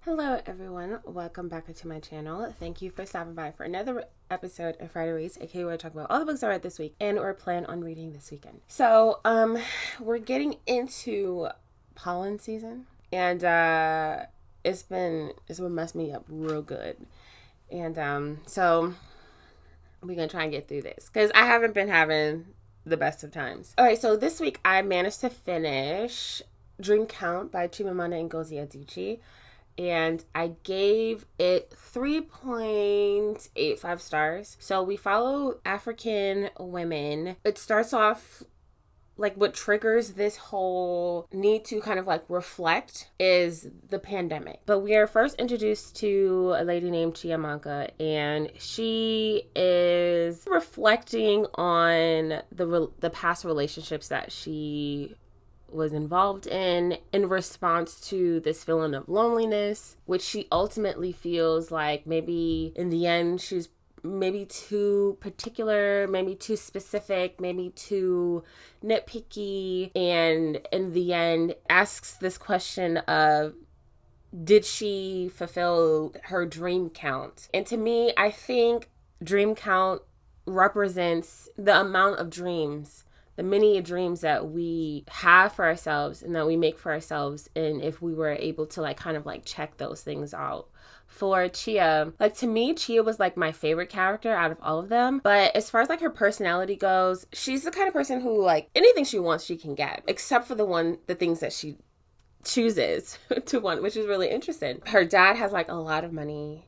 Hello everyone, welcome back to my channel. Thank you for stopping by for another episode of Friday Reads, aka where I talk about all the books I read this week and or plan on reading this weekend. So, we're getting into pollen season and it's been messing me up real good. And so we're gonna try and get through this because I haven't been having the best of times. Alright, so this week I managed to finish Dream Count by Chimamanda and Ngozi Adichie. And I gave it 3.85 stars. So we follow African women. It starts off like what triggers this whole need to kind of like reflect is the pandemic. But we are first introduced to a lady named Chimamanda, and she is reflecting on the past relationships that she was involved in response to this feeling of loneliness, which she ultimately feels like maybe in the end she's maybe too particular, maybe too specific, maybe too nitpicky, and in the end asks this question of, did she fulfill her dream count? And to me, I think dream count represents the amount of dreams, the many dreams that we have for ourselves and that we make for ourselves, and if we were able to like kind of like check those things out. For Chia, like to me, Chia was like my favorite character out of all of them. But as far as like her personality goes, she's the kind of person who like anything she wants, she can get, except for the things that she chooses to want, which is really interesting. Her dad has like a lot of money.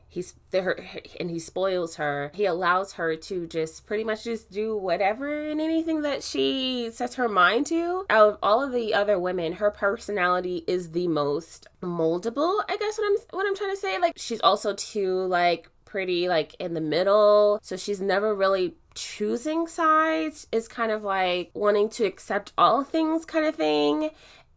And he spoils her. He allows her to just pretty much just do whatever and anything that she sets her mind to. Out of all of the other women, her personality is the most moldable, I guess what I'm trying to say. Like she's also too like pretty like in the middle. So she's never really choosing sides. It's kind of like wanting to accept all things kind of thing.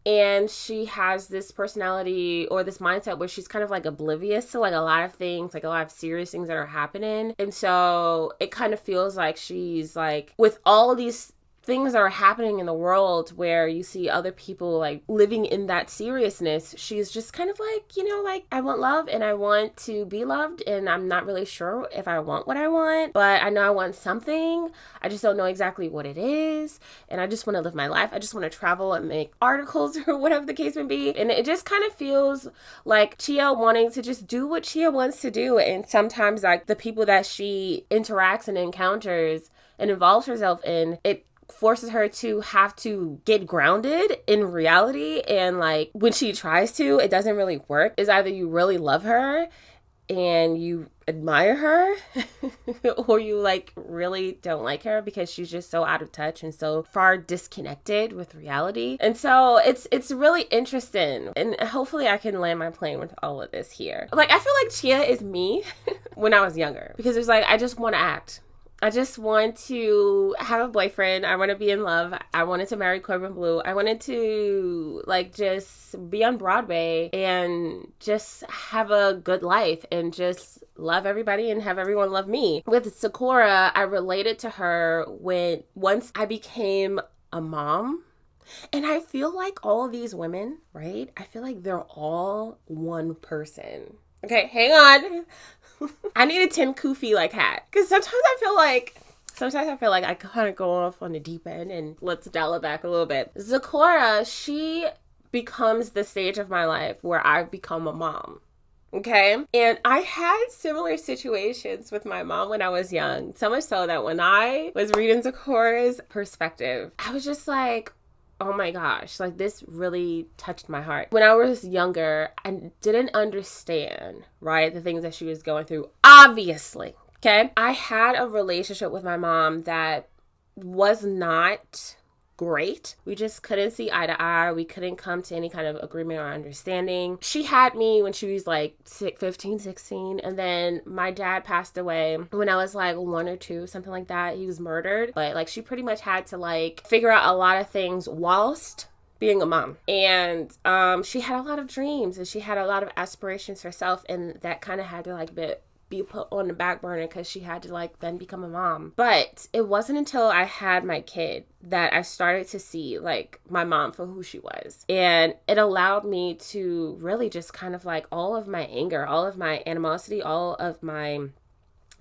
And she has this personality or this mindset where she's kind of like oblivious to like a lot of things, like a lot of serious things that are happening. And so it kind of feels like she's like, with all of these things that are happening in the world where you see other people like living in that seriousness, she's just kind of like, you know, like I want love and I want to be loved, and I'm not really sure if I want what I want, but I know I want something. I just don't know exactly what it is, and I just want to live my life. I just want to travel and make articles or whatever the case may be. And it just kind of feels like Chia wanting to just do what Chia wants to do, and sometimes like the people that she interacts and encounters and involves herself in, it forces her to have to get grounded in reality. And like when she tries to, it doesn't really work. It's either you really love her and you admire her or you like really don't like her because she's just so out of touch and so far disconnected with reality. And so it's really interesting, and hopefully I can land my plane with all of this here. Like I feel like Chia is me when I was younger, because it's like I just want to act. I just want to have a boyfriend. I want to be in love. I wanted to marry Corbin Blue. I wanted to like just be on Broadway and just have a good life and just love everybody and have everyone love me. With Sakura, I related to her once I became a mom. And I feel like all of these women, right? I feel like they're all one person. Okay, hang on. I need a Tim Koofy like hat, because sometimes I feel like I kind of go off on the deep end, and let's dial it back a little bit. Sakura, she becomes the stage of my life where I've become a mom. Okay. And I had similar situations with my mom when I was young. So much so that when I was reading Sakura's perspective, I was just like, oh my gosh, like this really touched my heart. When I was younger, I didn't understand, right, the things that she was going through, obviously, okay? I had a relationship with my mom that was not great. We just couldn't see eye to eye. We couldn't come to any kind of agreement or understanding. She had me when she was like 15, 16. And then my dad passed away when I was like 1 or 2, something like that. He was murdered. But like she pretty much had to like figure out a lot of things whilst being a mom. And she had a lot of dreams and she had a lot of aspirations herself. And that kind of had to like be be put on the back burner because she had to like then become a mom. But it wasn't until I had my kid that I started to see like my mom for who she was. And it allowed me to really just kind of like all of my anger, all of my animosity, all of my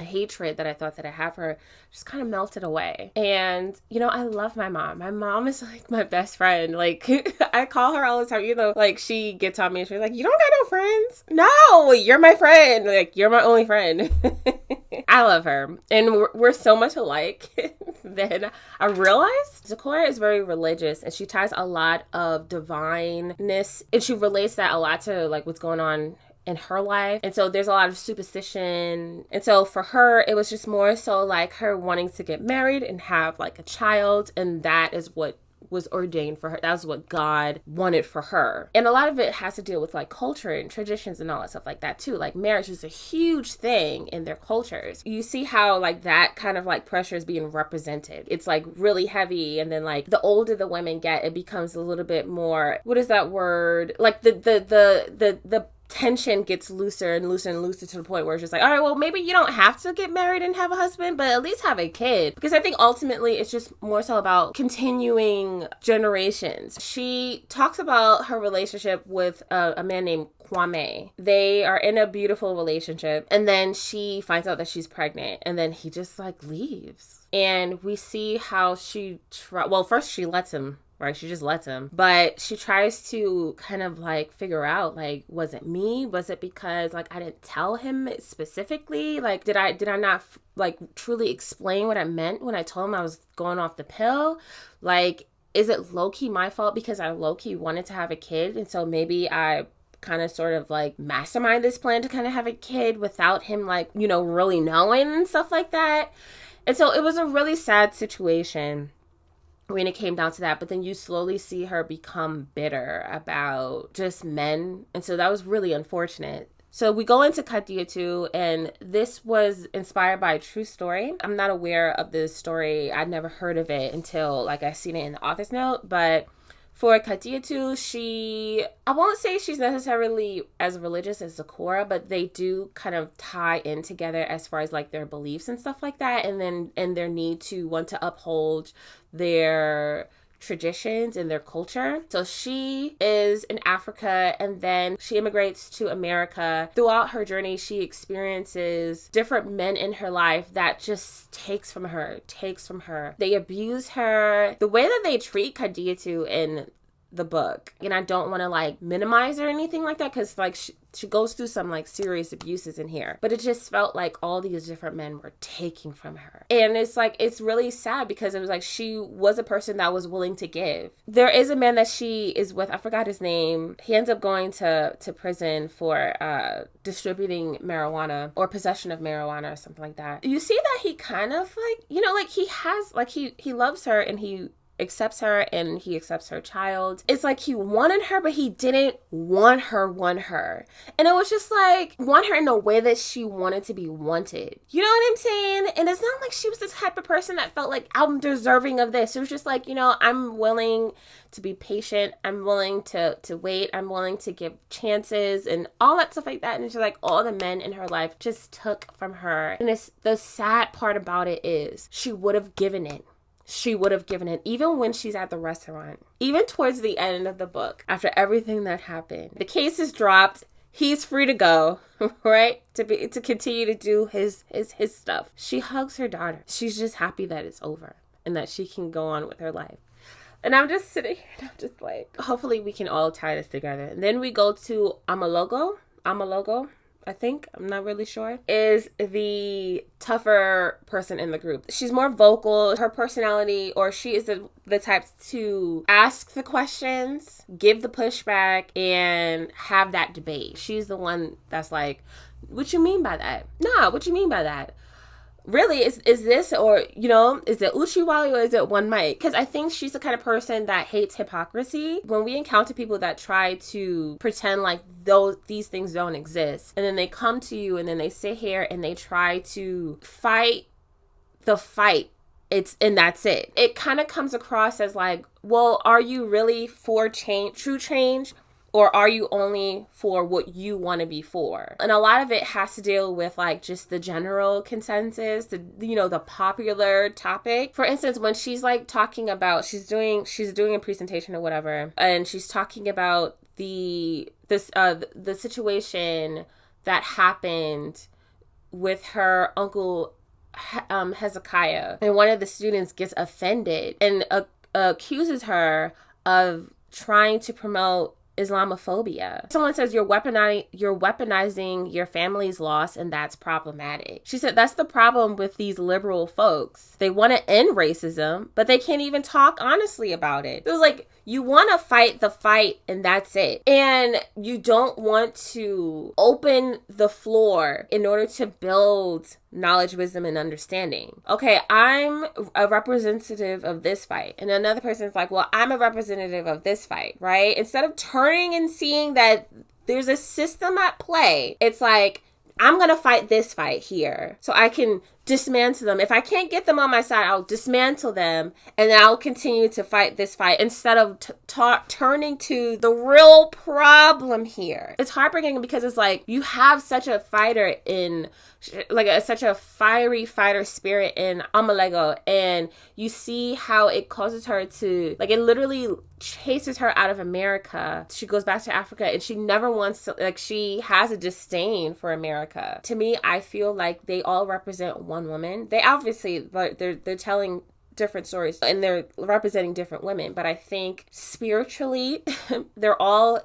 hatred that I thought that I have for her just kind of melted away. And you know, I love my mom. My mom is like my best friend. Like I call her all the time, you know, like she gets on me and she's like, you don't got no friends? No, you're my friend. Like you're my only friend. I love her. And we're so much alike. Then I realized Zipporah is very religious and she ties a lot of divineness and she relates that a lot to like what's going on in her life. And so there's a lot of superstition. And so for her, it was just more so like her wanting to get married and have like a child. And that is what was ordained for her. That was what God wanted for her. And a lot of it has to deal with like culture and traditions and all that stuff like that too. Like marriage is a huge thing in their cultures. You see how like that kind of like pressure is being represented. It's like really heavy. And then like the older the women get, it becomes a little bit more, what is that word? Like the tension gets looser and looser and looser to the point where it's just like, all right, well, maybe you don't have to get married and have a husband, but at least have a kid. Because I think ultimately it's just more so about continuing generations. She talks about her relationship with a man named Kwame. They are in a beautiful relationship. And then she finds out that she's pregnant. And then he just like leaves. And we see how she, well, first she lets him. Right? She just lets him. But she tries to kind of like figure out like, was it me? Was it because like I didn't tell him specifically? Like, did I not like truly explain what I meant when I told him I was going off the pill? Like, is it low-key my fault because I low-key wanted to have a kid? And so maybe I kind of sort of like mastermind this plan to kind of have a kid without him like, you know, really knowing and stuff like that. And so it was a really sad situation when it came down to that. But then you slowly see her become bitter about just men. And so that was really unfortunate. So we go into Adichie, and this was inspired by a true story. I'm not aware of this story. I'd never heard of it until like I seen it in the author's note. But for Adichie, I won't say she's necessarily as religious as Zipporah, but they do kind of tie in together as far as like their beliefs and stuff like that. And their need to want to uphold their traditions and their culture. So she is in Africa and then she immigrates to America. Throughout her journey, she experiences different men in her life that just takes from her. They abuse her. The way that they treat Adichie in the book, and I don't want to like minimize or anything like that because like she goes through some like serious abuses in here, but it just felt like all these different men were taking from her. And it's like, it's really sad because it was like she was a person that was willing to give. There is a man that she is with, I forgot his name. He ends up going to prison for distributing marijuana or possession of marijuana or something like that. You see that he kind of like, you know, like he has like he loves her and he accepts her and he accepts her child. It's like he wanted her, but he didn't want her. And it was just like, want her in a way that she wanted to be wanted. You know what I'm saying? And it's not like she was the type of person that felt like, I'm deserving of this. It was just like, you know, I'm willing to be patient. I'm willing to wait. I'm willing to give chances and all that stuff like that. And it's just like all the men in her life just took from her. And it's the sad part about it is she would have given it. Even when she's at the restaurant, even towards the end of the book, after everything that happened. The case is dropped. He's free to go, right? To continue to do his stuff. She hugs her daughter. She's just happy that it's over and that she can go on with her life. And I'm just sitting here and I'm just like, hopefully we can all tie this together. And then we go to Amalogo, I think, I'm not really sure, is the tougher person in the group. She's more vocal. Her personality, or she is the type to ask the questions, give the pushback, and have that debate. She's the one that's like, what you mean by that? Nah, what you mean by that? Really, is this, or, you know, is it Uchiwali or is it one mic? Because I think she's the kind of person that hates hypocrisy. When we encounter people that try to pretend like these things don't exist, and then they come to you and then they sit here and they try to fight the fight, and that's it. It kind of comes across as like, well, are you really for change, true change? Or are you only for what you want to be for? And a lot of it has to deal with like just the general consensus, the popular topic. For instance, when she's like talking about, she's doing a presentation or whatever, and she's talking about the situation that happened with her uncle Hezekiah, and one of the students gets offended and accuses her of trying to promote Islamophobia. Someone says you're weaponizing your family's loss, and that's problematic. She said that's the problem with these liberal folks. They want to end racism, but they can't even talk honestly about it. It was like, you want to fight the fight, and that's it. And you don't want to open the floor in order to build knowledge, wisdom, and understanding. Okay, I'm a representative of this fight. And another person's like, well, I'm a representative of this fight, right? Instead of turning and seeing that there's a system at play, it's like, I'm going to fight this fight here so I can dismantle them. If I can't get them on my side, I'll dismantle them, and then I'll continue to fight this fight instead of turning to the real problem here. It's heartbreaking because it's like, you have such a fighter in, such a fiery fighter spirit in Amalego, and you see how it causes her to, it literally chases her out of America. She goes back to Africa, and she never wants to, she has a disdain for America. To me, I feel like they all represent one woman. They obviously, they're telling different stories and they're representing different women, but I think spiritually they're all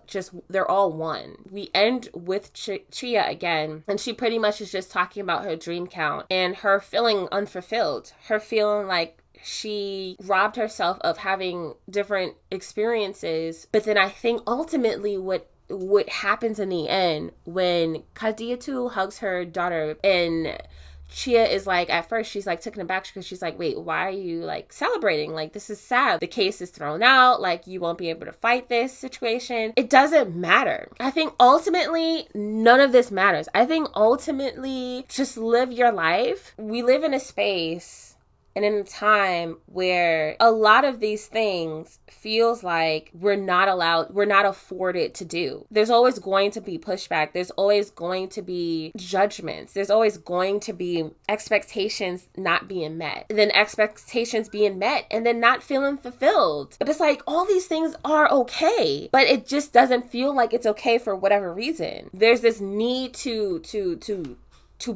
one. We end with Chia again, and she pretty much is just talking about her dream count and her feeling unfulfilled, her feeling like she robbed herself of having different experiences. But then I think ultimately what happens in the end when Kadiatu hugs her daughter, and Chia is like, at first she's like taken aback because she's like, wait, why are you like celebrating? Like, this is sad. The case is thrown out. Like, you won't be able to fight this situation. It doesn't matter. I think ultimately none of this matters. I think ultimately just live your life. We live in a space and in a time where a lot of these things feels like we're not afforded to do. There's always going to be pushback. There's always going to be judgments. There's always going to be expectations not being met. And then expectations being met and then not feeling fulfilled. But it's like, all these things are okay, but it just doesn't feel like it's okay for whatever reason. There's this need to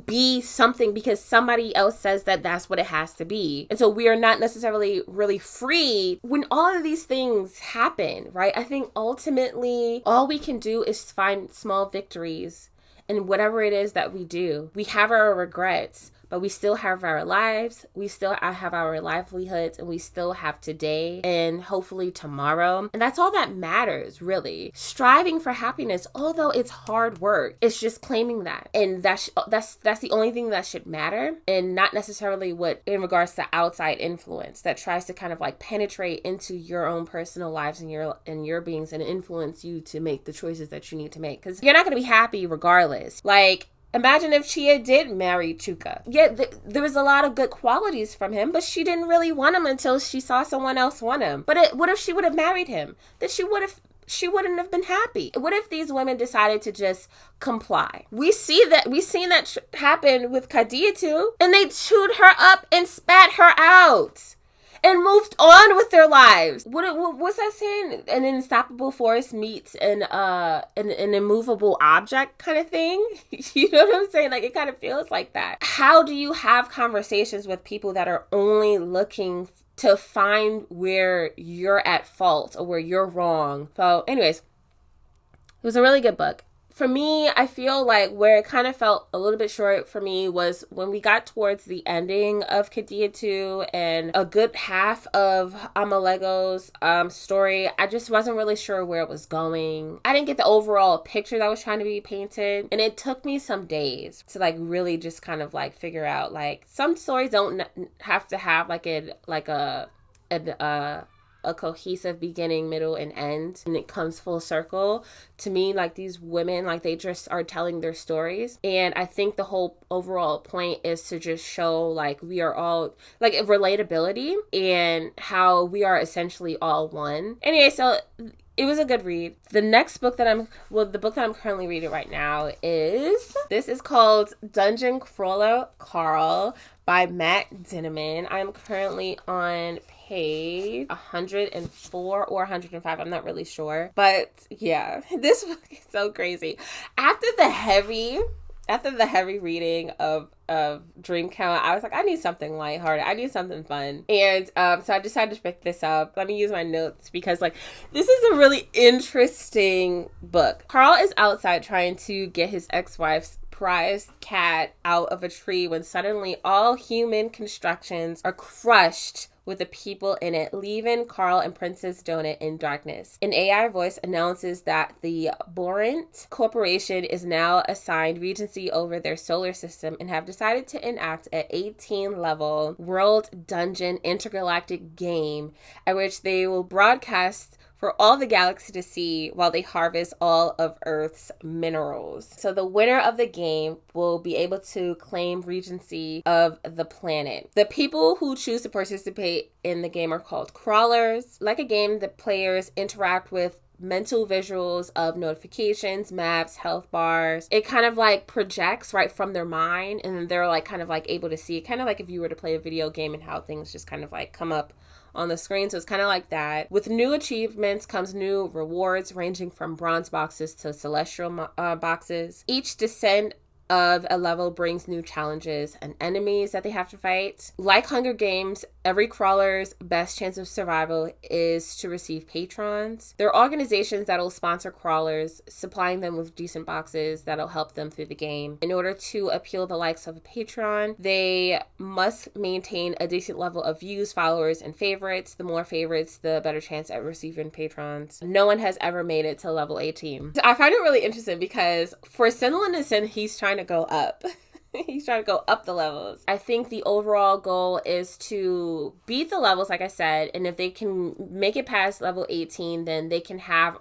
be something because somebody else says that that's what it has to be. And so we are not necessarily really free when all of these things happen, right? I think ultimately all we can do is find small victories in whatever it is that we do. We have our regrets, but we still have our lives. We still have our livelihoods, and we still have today and hopefully tomorrow. And that's all that matters, really. Striving for happiness, although it's hard work, it's just claiming that. And that's the only thing that should matter, and not necessarily what in regards to outside influence that tries to kind of like penetrate into your own personal lives and your beings and influence you to make the choices that you need to make. Because you're not going to be happy regardless. Like, imagine if Chia did marry Chuka. Yeah, there was a lot of good qualities from him, but she didn't really want him until she saw someone else want him. But what if she would have married him? Then she wouldn't have been happy. What if these women decided to just comply? We've seen that happen with Kadiatu, and they chewed her up and spat her out and moved on with their lives. What's that saying? An unstoppable force meets an immovable object kind of thing. You know what I'm saying? Like, it kind of feels like that. How do you have conversations with people that are only looking to find where you're at fault or where you're wrong? So anyways, it was a really good book. For me, I feel like where it kind of felt a little bit short for me was when we got towards the ending of Kadiatu and a good half of Amalego's story. I just wasn't really sure where it was going. I didn't get the overall picture that was trying to be painted, and it took me some days to like really just kind of like figure out, like, some stories don't have to have a cohesive beginning, middle, and end, and it comes full circle. To me, like, these women, like, they just are telling their stories, and I think the whole overall point is to just show, like, we are all, like, relatability and how we are essentially all one. Anyway, so It was a good read. The next book that the book that I'm currently reading right now is called Dungeon Crawler Carl by Matt Dinniman. I'm currently on page 104 or 105. I'm not really sure. But yeah, this book is so crazy. After the heavy reading of Dream Count, I was like, I need something lighthearted. I need something fun. And so I decided to pick this up. Let me use my notes because this is a really interesting book. Carl is outside trying to get his ex-wife's prized cat out of a tree when suddenly all human constructions are crushed with the people in it, leaving Carl and Princess Donut in darkness. An AI voice announces that the Borant Corporation is now assigned regency over their solar system and have decided to enact an 18-level world dungeon intergalactic game at which they will broadcast for all the galaxy to see while they harvest all of Earth's minerals. So the winner of the game will be able to claim regency of the planet. The people who choose to participate in the game are called crawlers. Like a game, the players interact with mental visuals of notifications, maps, health bars. It kind of projects right from their mind, and they're able to see it, kind of like if you were to play a video game and how things just kind of come up on the screen. So it's kind of like that. With new achievements comes new rewards ranging from bronze boxes to celestial boxes. Each descent of a level brings new challenges and enemies that they have to fight. Like Hunger Games, every crawler's best chance of survival is to receive patrons. There are organizations that will sponsor crawlers, supplying them with decent boxes that'll help them through the game. In order to appeal the likes of a patron, they must maintain a decent level of views, followers, and favorites. The more favorites, the better chance at receiving patrons. No one has ever made it to level 18. I find it really interesting because for Sin Innocent, he's trying to go up. He's trying to go up the levels. I think the overall goal is to beat the levels, like I said, and if they can make it past level 18, then they can have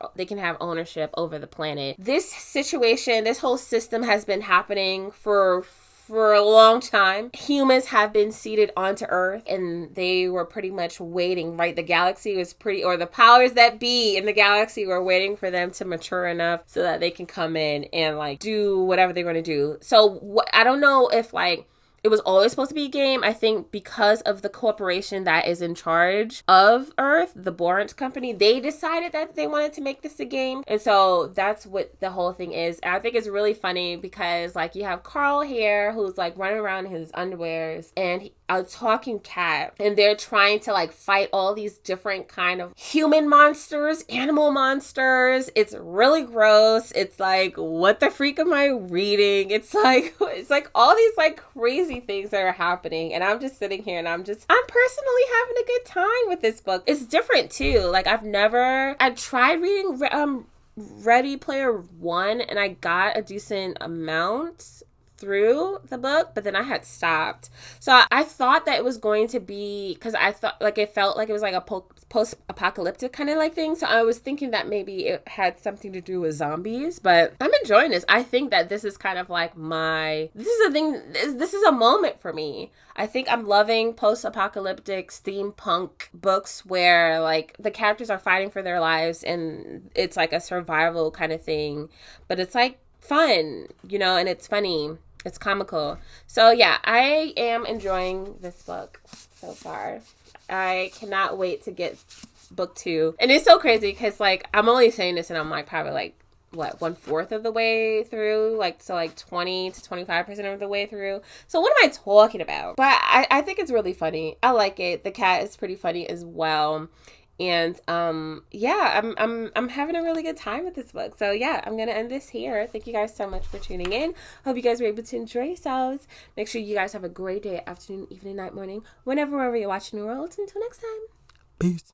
ownership over the planet. This situation, this whole system has been happening for a long time. Humans have been seeded onto Earth, and they were pretty much waiting, right? The galaxy was the powers that be in the galaxy were waiting for them to mature enough so that they can come in and do whatever they're going to do. So I don't know if it was always supposed to be a game. I think because of the corporation that is in charge of Earth, the Borant Company, they decided that they wanted to make this a game. And so that's what the whole thing is. And I think it's really funny because you have Carl here who's running around in his underwears and a talking cat, and they're trying to fight all these different kind of human monsters, animal monsters. It's really gross. It's what the freak am I reading? It's all these crazy things that are happening, and I'm just sitting here and I'm personally having a good time with this book. It's different too. I tried reading Ready Player One, and I got a decent amount through the book, but then I had stopped. So I thought that it was going to be, because I thought it felt like it was a post-apocalyptic kind of thing. So I was thinking that maybe it had something to do with zombies, but I'm enjoying this. I think that this is kind of this is a moment for me. I think I'm loving post-apocalyptic steampunk books where the characters are fighting for their lives and it's a survival kind of thing, but it's fun, and it's funny. It's comical. So yeah, I am enjoying this book so far. I cannot wait to get book 2. And it's so crazy because I'm only saying this and I'm probably 1/4 of the way through, 20 to 25% of the way through. So what am I talking about? But I think it's really funny. I like it. The cat is pretty funny as well. And yeah, I'm having a really good time with this book. So yeah, I'm gonna end this here. Thank you guys so much for tuning in. Hope you guys were able to enjoy yourselves. Make sure you guys have a great day, afternoon, evening, night, morning, wherever you're watching the world. Until next time. Peace.